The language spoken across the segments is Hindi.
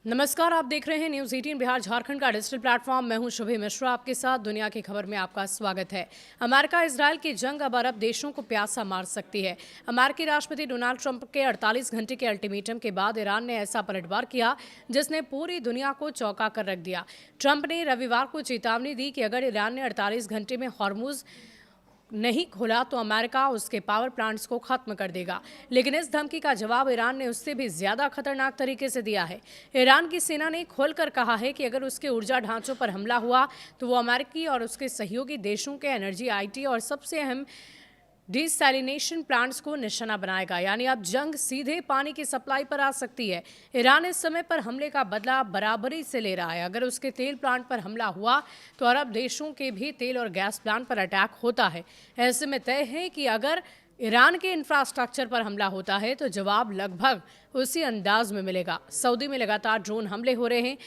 नमस्कार, आप देख रहे हैं न्यूज़ 18 बिहार झारखंड का डिजिटल प्लेटफॉर्म। मैं हूं शुभे मिश्रा, आपके साथ दुनिया की खबर में आपका स्वागत है। अमेरिका इजरायल की जंग अब अरब देशों को प्यासा मार सकती है। अमेरिकी राष्ट्रपति डोनाल्ड ट्रंप के 48 घंटे के अल्टीमेटम के बाद ईरान ने ऐसा पलटवार किया जिसने पूरी दुनिया को चौंका कर रख दिया। ट्रंप ने रविवार को चेतावनी दी कि अगर ईरान ने 48 घंटे में हॉर्मुज नहीं खोला तो अमेरिका उसके पावर प्लांट्स को खत्म कर देगा। लेकिन इस धमकी का जवाब ईरान ने उससे भी ज्यादा खतरनाक तरीके से दिया है। ईरान की सेना ने खोलकर कहा है कि अगर उसके ऊर्जा ढांचों पर हमला हुआ तो वो अमेरिकी और उसके सहयोगी देशों के एनर्जी, आईटी और सबसे अहम डिसैलिनेशन प्लांट्स को निशाना बनाएगा। यानी अब जंग सीधे पानी की सप्लाई पर आ सकती है। ईरान इस समय पर हमले का बदला बराबरी से ले रहा है। अगर उसके तेल प्लांट पर हमला हुआ तो अरब देशों के भी तेल और गैस प्लांट पर अटैक होता है। ऐसे में तय है कि अगर ईरान के इंफ्रास्ट्रक्चर पर हमला होता है तो जवाब लगभग उसी अंदाज में मिलेगा। सऊदी में लगातार ड्रोन हमले हो रहे हैं।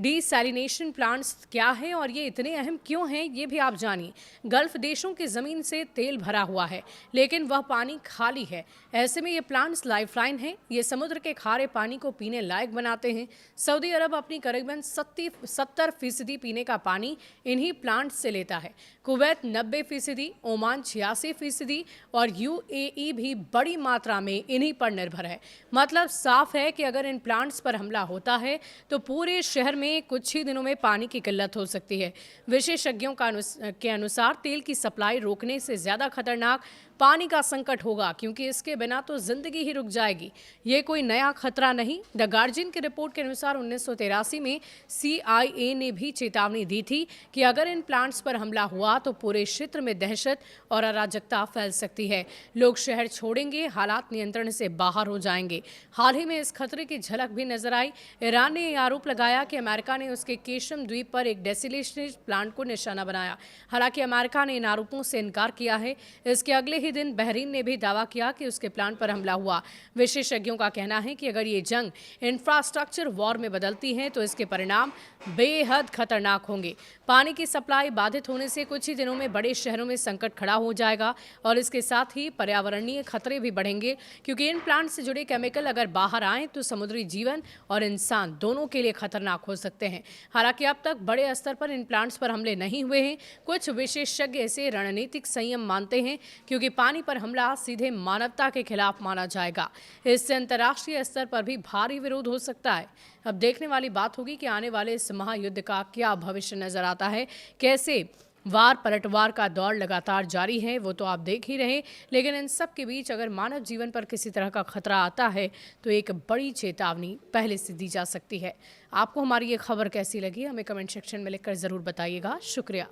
डिसैलिनेशन प्लांट्स क्या है और ये इतने अहम क्यों हैं, ये भी आप जानिए। गल्फ देशों की जमीन से तेल भरा हुआ है लेकिन वह पानी खाली है। ऐसे में ये प्लांट्स लाइफलाइन हैं। ये समुद्र के खारे पानी को पीने लायक बनाते हैं। सऊदी अरब अपनी करीबन 70% पीने का पानी इन्हीं प्लांट्स से लेता है। कुवैत 90%, ओमान 86% और यूएई भी बड़ी मात्रा में इन्हीं पर निर्भर है। मतलब साफ है कि अगर इन प्लांट्स पर हमला होता है तो पूरे शहर में कुछ ही दिनों में पानी की किल्लत हो सकती है। विशेषज्ञों के अनुसार तेल की सप्लाई रोकने से ज्यादा खतरनाक पानी का संकट होगा, क्योंकि इसके बिना तो जिंदगी ही रुक जाएगी। ये कोई नया खतरा नहीं। द गार्जियन की रिपोर्ट के अनुसार 1983 में CIA ने भी चेतावनी दी थी कि अगर इन प्लांट्स पर हमला हुआ तो पूरे क्षेत्र में दहशत और अराजकता फैल सकती है। लोग शहर छोड़ेंगे, हालात नियंत्रण से बाहर हो जाएंगे। हाल ही में इस खतरे की झलक भी नजर आई। ईरान ने आरोप लगाया कि अमेरिका ने उसके केशम द्वीप पर एक डेसिलेशन प्लांट को निशाना बनाया। हालांकि अमेरिका ने इन आरोपों से इनकार किया है। इसके अगले ही दिन बहरीन ने भी दावा किया कि उसके प्लांट पर हमला हुआ। विशेषज्ञों का कहना है कि अगर ये जंग इंफ्रास्ट्रक्चर वॉर में बदलती है तो इसके परिणाम बेहद खतरनाक होंगे। पानी की सप्लाई बाधित होने से कुछ ही दिनों में बड़े शहरों में संकट खड़ा हो जाएगा और इसके साथ ही पर्यावरणीय खतरे भी बढ़ेंगे, क्योंकि इन प्लांट से जुड़े केमिकल अगर बाहर आए तो समुद्री जीवन और इंसान दोनों के लिए खतरनाक हो सकते हैं। हालांकि अब तक बड़े स्तर पर इन प्लांट्स पर हमले नहीं हुए हैं। कुछ विशेषज्ञ इसे रणनीतिक संयम मानते हैं, क्योंकि पानी पर हमला सीधे मानवता के खिलाफ माना जाएगा। इससे अंतर्राष्ट्रीय स्तर पर भी भारी विरोध हो सकता है। अब देखने वाली बात होगी कि आने वाले इस महायुद्ध का क्या भविष्य नजर आता है। कैसे वार पलटवार का दौर लगातार जारी है वो तो आप देख ही रहे, लेकिन इन सब के बीच अगर मानव जीवन पर किसी तरह का खतरा आता है तो एक बड़ी चेतावनी पहले से दी जा सकती है। आपको हमारी ये खबर कैसी लगी, हमें कमेंट सेक्शन में लिखकर ज़रूर बताइएगा। शुक्रिया।